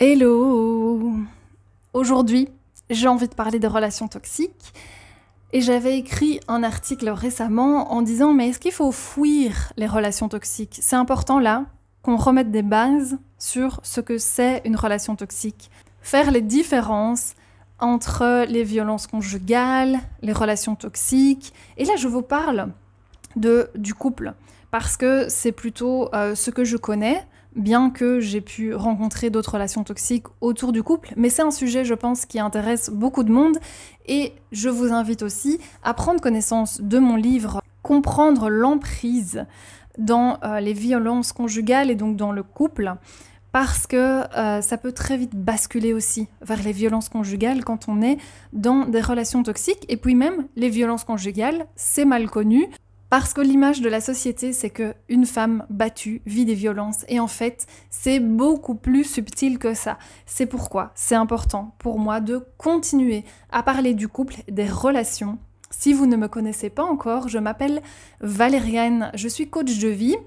Hello! Aujourd'hui, j'ai envie de parler des relations toxiques et j'avais écrit un article récemment en disant mais est-ce qu'il faut fuir les relations toxiques? C'est important là qu'on remette des bases sur ce que c'est une relation toxique. Faire les différences entre les violences conjugales, les relations toxiques. Et là, je vous parle du couple parce que c'est plutôt ce que je connais. Bien que j'ai pu rencontrer d'autres relations toxiques autour du couple, mais c'est un sujet, je pense, qui intéresse beaucoup de monde et je vous invite aussi à prendre connaissance de mon livre « Comprendre l'emprise dans les violences conjugales et donc dans le couple » parce que ça peut très vite basculer aussi vers les violences conjugales quand on est dans des relations toxiques et puis même les violences conjugales, c'est mal connu. Parce que l'image de la société, c'est qu'une femme battue vit des violences. Et en fait, c'est beaucoup plus subtil que ça. C'est pourquoi c'est important pour moi de continuer à parler du couple, des relations. Si vous ne me connaissez pas encore, je m'appelle Valériane, je suis coach de vie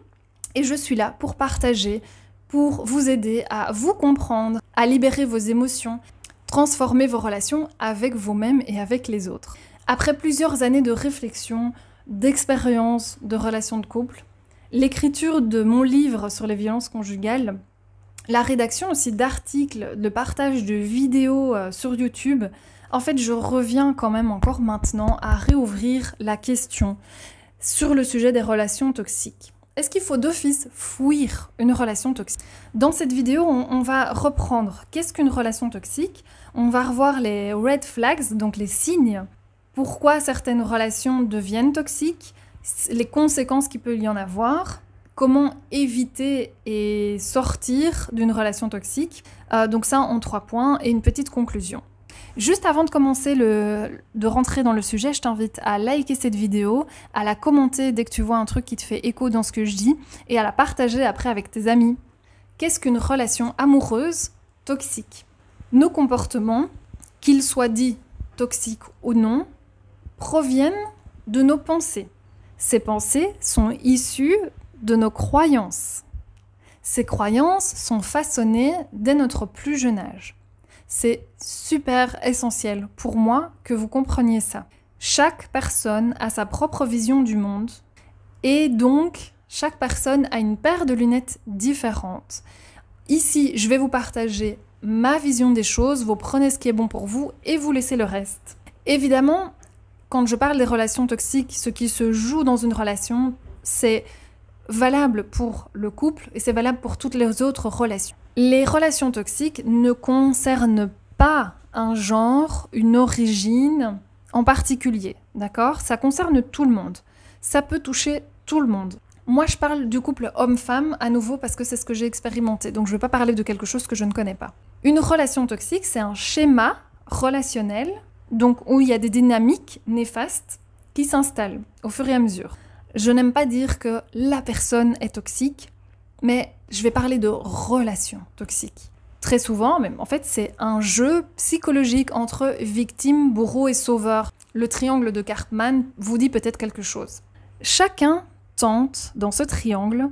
et je suis là pour partager, pour vous aider à vous comprendre, à libérer vos émotions, transformer vos relations avec vous-même et avec les autres. Après plusieurs années de réflexion, d'expérience de relations de couple, l'écriture de mon livre sur les violences conjugales, la rédaction aussi d'articles, le partage de vidéos sur YouTube, en fait je reviens quand même encore maintenant à réouvrir la question sur le sujet des relations toxiques. Est-ce qu'il faut d'office fuir une relation toxique? Dans cette vidéo, on va reprendre qu'est-ce qu'une relation toxique, on va revoir les red flags, donc les signes. Pourquoi certaines relations deviennent toxiques, les conséquences qu'il peut y en avoir, comment éviter et sortir d'une relation toxique. Donc ça en 3 points et une petite conclusion. Juste avant de commencer de rentrer dans le sujet, je t'invite à liker cette vidéo, à la commenter dès que tu vois un truc qui te fait écho dans ce que je dis et à la partager après avec tes amis. Qu'est-ce qu'une relation amoureuse toxique? Nos comportements, qu'ils soient dits toxiques ou non, proviennent de nos pensées. Ces pensées sont issues de nos croyances. Ces croyances sont façonnées dès notre plus jeune âge. C'est super essentiel pour moi que vous compreniez ça. Chaque personne a sa propre vision du monde et donc chaque personne a une paire de lunettes différentes. Ici, je vais vous partager ma vision des choses, vous prenez ce qui est bon pour vous et vous laissez le reste. Évidemment, quand je parle des relations toxiques, ce qui se joue dans une relation, c'est valable pour le couple et c'est valable pour toutes les autres relations. Les relations toxiques ne concernent pas un genre, une origine en particulier, d'accord? Ça concerne tout le monde. Ça peut toucher tout le monde. Moi, je parle du couple homme-femme à nouveau parce que c'est ce que j'ai expérimenté, donc je ne vais pas parler de quelque chose que je ne connais pas. Une relation toxique, c'est un schéma relationnel donc où il y a des dynamiques néfastes qui s'installent au fur et à mesure. Je n'aime pas dire que la personne est toxique, mais je vais parler de relations toxiques. Très souvent, même en fait, c'est un jeu psychologique entre victime, bourreau et sauveur. Le triangle de Karpman vous dit peut-être quelque chose. Chacun tente, dans ce triangle,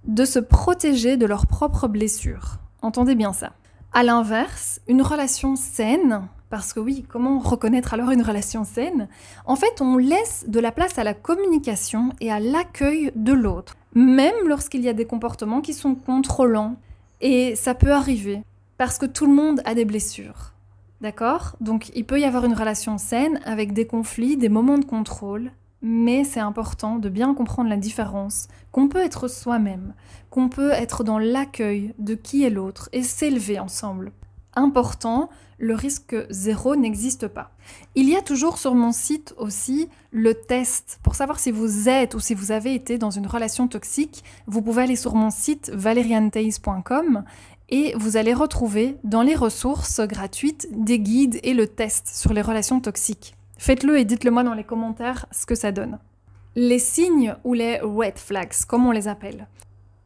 de se protéger de leurs propres blessures. Entendez bien ça. À l'inverse, une relation saine, parce que oui, comment reconnaître alors une relation saine? En fait, on laisse de la place à la communication et à l'accueil de l'autre, même lorsqu'il y a des comportements qui sont contrôlants. Et ça peut arriver, parce que tout le monde a des blessures, d'accord? Donc il peut y avoir une relation saine avec des conflits, des moments de contrôle, mais c'est important de bien comprendre la différence, qu'on peut être soi-même, qu'on peut être dans l'accueil de qui est l'autre et s'élever ensemble. Important, le risque zéro n'existe pas. Il y a toujours sur mon site aussi le test pour savoir si vous êtes ou si vous avez été dans une relation toxique. Vous pouvez aller sur mon site valeriantheis.com et vous allez retrouver dans les ressources gratuites des guides et le test sur les relations toxiques. Faites-le et dites-le moi dans les commentaires ce que ça donne. Les signes ou les red flags, comme on les appelle.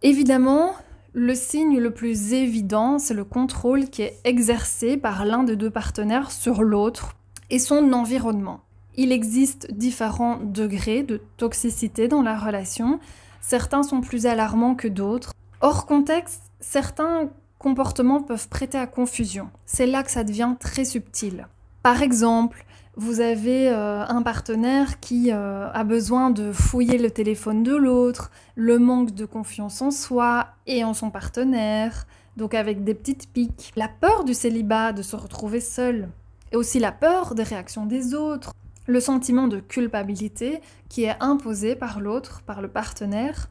Évidemment, le signe le plus évident, c'est le contrôle qui est exercé par l'un des deux partenaires sur l'autre et son environnement. Il existe différents degrés de toxicité dans la relation. Certains sont plus alarmants que d'autres. Hors contexte, certains comportements peuvent prêter à confusion. C'est là que ça devient très subtil. Par exemple, vous avez un partenaire qui a besoin de fouiller le téléphone de l'autre, le manque de confiance en soi et en son partenaire, donc avec des petites piques. La peur du célibat, de se retrouver seul, et aussi la peur des réactions des autres, le sentiment de culpabilité qui est imposé par l'autre, par le partenaire,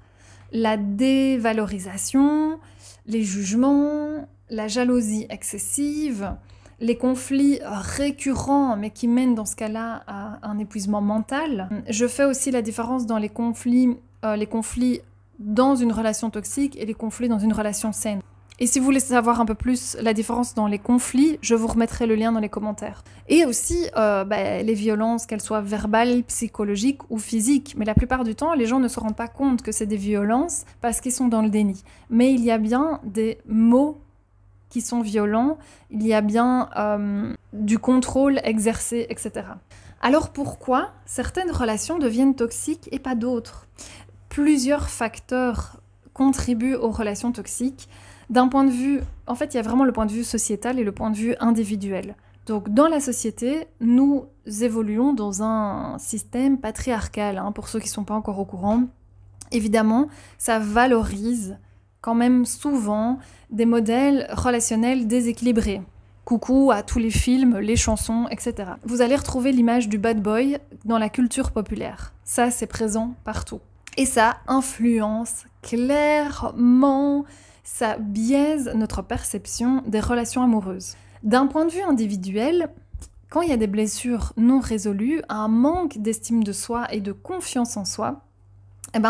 la dévalorisation, les jugements, la jalousie excessive, les conflits récurrents, mais qui mènent dans ce cas-là à un épuisement mental. Je fais aussi la différence dans les conflits dans une relation toxique et les conflits dans une relation saine. Et si vous voulez savoir un peu plus la différence dans les conflits, je vous remettrai le lien dans les commentaires. Et aussi les violences, qu'elles soient verbales, psychologiques ou physiques. Mais la plupart du temps, les gens ne se rendent pas compte que c'est des violences parce qu'ils sont dans le déni. Mais il y a bien des mots qui sont violents, il y a bien du contrôle exercé, etc. Alors pourquoi certaines relations deviennent toxiques et pas d'autres? Plusieurs facteurs contribuent aux relations toxiques. D'un point de vue, en fait, il y a vraiment le point de vue sociétal et le point de vue individuel. Donc, dans la société, nous évoluons dans un système patriarcal, pour ceux qui ne sont pas encore au courant. Évidemment, ça valorise quand même souvent des modèles relationnels déséquilibrés. Coucou à tous les films, les chansons, etc. Vous allez retrouver l'image du bad boy dans la culture populaire. Ça, c'est présent partout. Et ça influence clairement, ça biaise notre perception des relations amoureuses. D'un point de vue individuel, quand il y a des blessures non résolues, un manque d'estime de soi et de confiance en soi,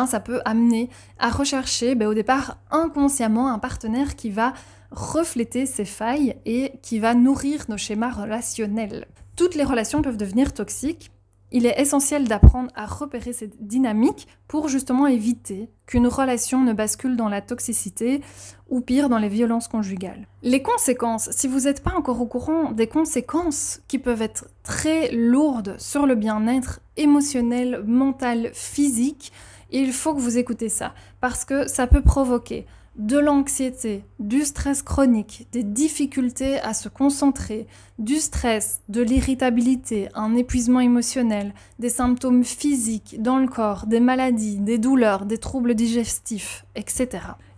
ça peut amener à rechercher au départ inconsciemment un partenaire qui va refléter ces failles et qui va nourrir nos schémas relationnels. Toutes les relations peuvent devenir toxiques. Il est essentiel d'apprendre à repérer ces dynamiques pour justement éviter qu'une relation ne bascule dans la toxicité ou pire dans les violences conjugales. Les conséquences, si vous n'êtes pas encore au courant des conséquences qui peuvent être très lourdes sur le bien-être émotionnel, mental, physique, il faut que vous écoutez ça parce que ça peut provoquer de l'anxiété, du stress chronique, des difficultés à se concentrer, du stress, de l'irritabilité, un épuisement émotionnel, des symptômes physiques dans le corps, des maladies, des douleurs, des troubles digestifs, etc.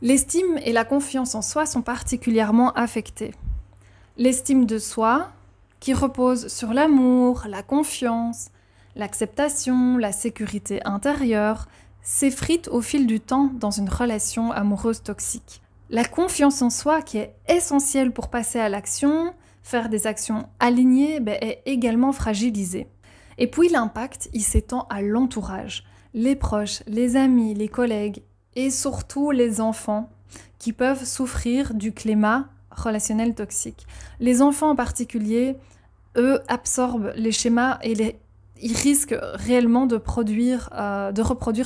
L'estime et la confiance en soi sont particulièrement affectées. L'estime de soi, qui repose sur l'amour, la confiance, l'acceptation, la sécurité intérieure, s'effrite au fil du temps dans une relation amoureuse toxique. La confiance en soi, qui est essentielle pour passer à l'action, faire des actions alignées, est également fragilisée. Et puis l'impact, il s'étend à l'entourage, les proches, les amis, les collègues et surtout les enfants qui peuvent souffrir du climat relationnel toxique. Les enfants en particulier, eux, absorbent les schémas et ils risquent réellement de reproduire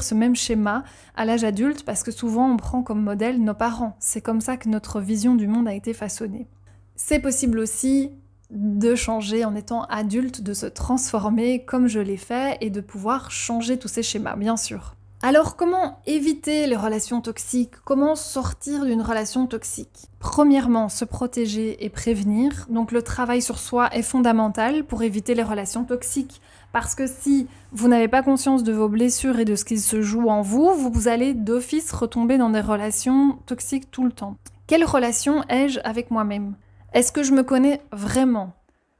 ce même schéma à l'âge adulte parce que souvent on prend comme modèle nos parents. C'est comme ça que notre vision du monde a été façonnée. C'est possible aussi de changer en étant adulte, de se transformer comme je l'ai fait et de pouvoir changer tous ces schémas, bien sûr. Alors comment éviter les relations toxiques? Comment sortir d'une relation toxique? Premièrement, se protéger et prévenir. Donc le travail sur soi est fondamental pour éviter les relations toxiques. Parce que si vous n'avez pas conscience de vos blessures et de ce qui se joue en vous, vous allez d'office retomber dans des relations toxiques tout le temps. Quelle relation ai-je avec moi-même? Est-ce que je me connais vraiment?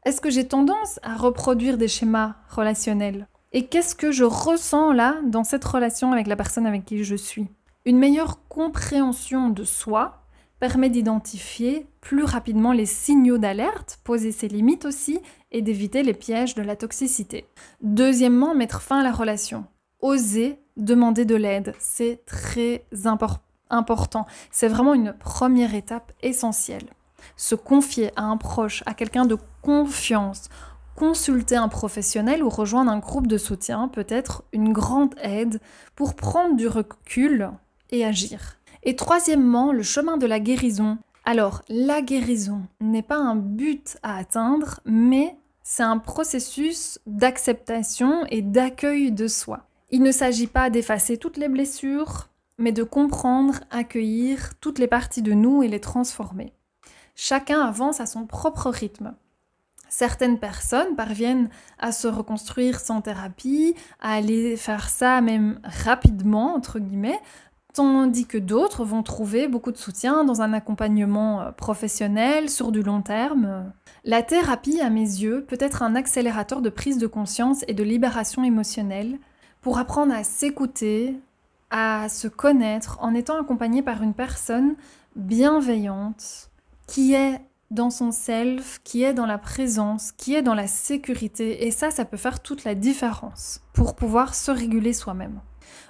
Est-ce que j'ai tendance à reproduire des schémas relationnels? Et qu'est-ce que je ressens là, dans cette relation avec la personne avec qui je suis? Une meilleure compréhension de soi permet d'identifier plus rapidement les signaux d'alerte, poser ses limites aussi, et d'éviter les pièges de la toxicité. Deuxièmement, mettre fin à la relation. Oser demander de l'aide, c'est très important. C'est vraiment une première étape essentielle. Se confier à un proche, à quelqu'un de confiance, consulter un professionnel ou rejoindre un groupe de soutien peut être une grande aide pour prendre du recul et agir. Et troisièmement, le chemin de la guérison. Alors, la guérison n'est pas un but à atteindre, mais c'est un processus d'acceptation et d'accueil de soi. Il ne s'agit pas d'effacer toutes les blessures, mais de comprendre, accueillir toutes les parties de nous et les transformer. Chacun avance à son propre rythme. Certaines personnes parviennent à se reconstruire sans thérapie, à aller faire ça même rapidement, entre guillemets, tandis que d'autres vont trouver beaucoup de soutien dans un accompagnement professionnel sur du long terme. La thérapie, à mes yeux, peut être un accélérateur de prise de conscience et de libération émotionnelle pour apprendre à s'écouter, à se connaître en étant accompagné par une personne bienveillante qui est dans son self, qui est dans la présence, qui est dans la sécurité. Et ça peut faire toute la différence pour pouvoir se réguler soi-même.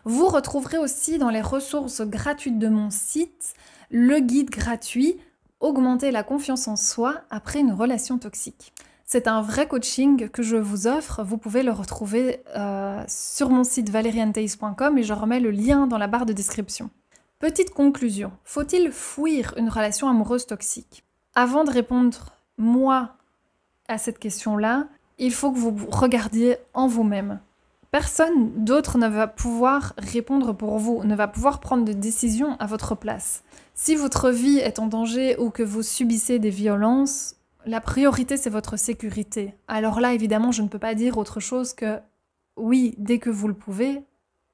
Vous retrouverez aussi dans les ressources gratuites de mon site le guide gratuit « Augmenter la confiance en soi après une relation toxique ». C'est un vrai coaching que je vous offre. Vous pouvez le retrouver sur mon site valeriantheis.com et je remets le lien dans la barre de description. Petite conclusion, faut-il fuir une relation amoureuse toxique ? Avant de répondre, moi, à cette question-là, il faut que vous regardiez en vous-même. Personne d'autre ne va pouvoir répondre pour vous, ne va pouvoir prendre de décision à votre place. Si votre vie est en danger ou que vous subissez des violences, la priorité, c'est votre sécurité. Alors là, évidemment, je ne peux pas dire autre chose que oui, dès que vous le pouvez,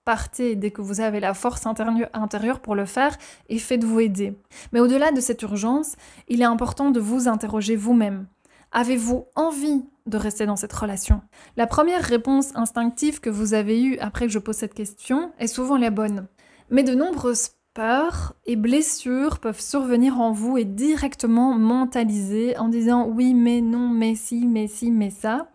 partez dès que vous avez la force intérieure pour le faire et faites-vous aider. Mais au-delà de cette urgence, il est important de vous interroger vous-même. Avez-vous envie de rester dans cette relation ? La première réponse instinctive que vous avez eue après que je pose cette question est souvent la bonne. Mais de nombreuses peurs et blessures peuvent survenir en vous et directement mentaliser en disant oui, mais non, mais si, mais ça.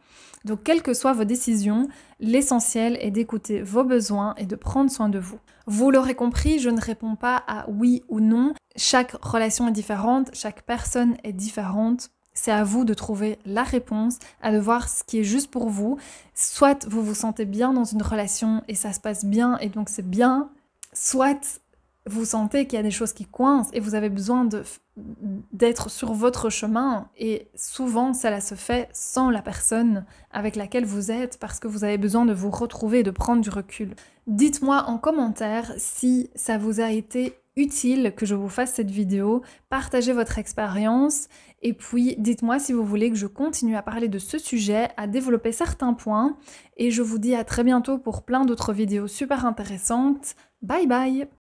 Donc, quelles que soient vos décisions, l'essentiel est d'écouter vos besoins et de prendre soin de vous. Vous l'aurez compris, je ne réponds pas à oui ou non. Chaque relation est différente, chaque personne est différente. C'est à vous de trouver la réponse, à de voir ce qui est juste pour vous. Soit vous vous sentez bien dans une relation et ça se passe bien et donc c'est bien, soit vous sentez qu'il y a des choses qui coincent et vous avez besoin d'être sur votre chemin et souvent cela se fait sans la personne avec laquelle vous êtes parce que vous avez besoin de vous retrouver et de prendre du recul. Dites-moi en commentaire si ça vous a été utile que je vous fasse cette vidéo, partagez votre expérience et puis dites-moi si vous voulez que je continue à parler de ce sujet, à développer certains points et je vous dis à très bientôt pour plein d'autres vidéos super intéressantes. Bye bye!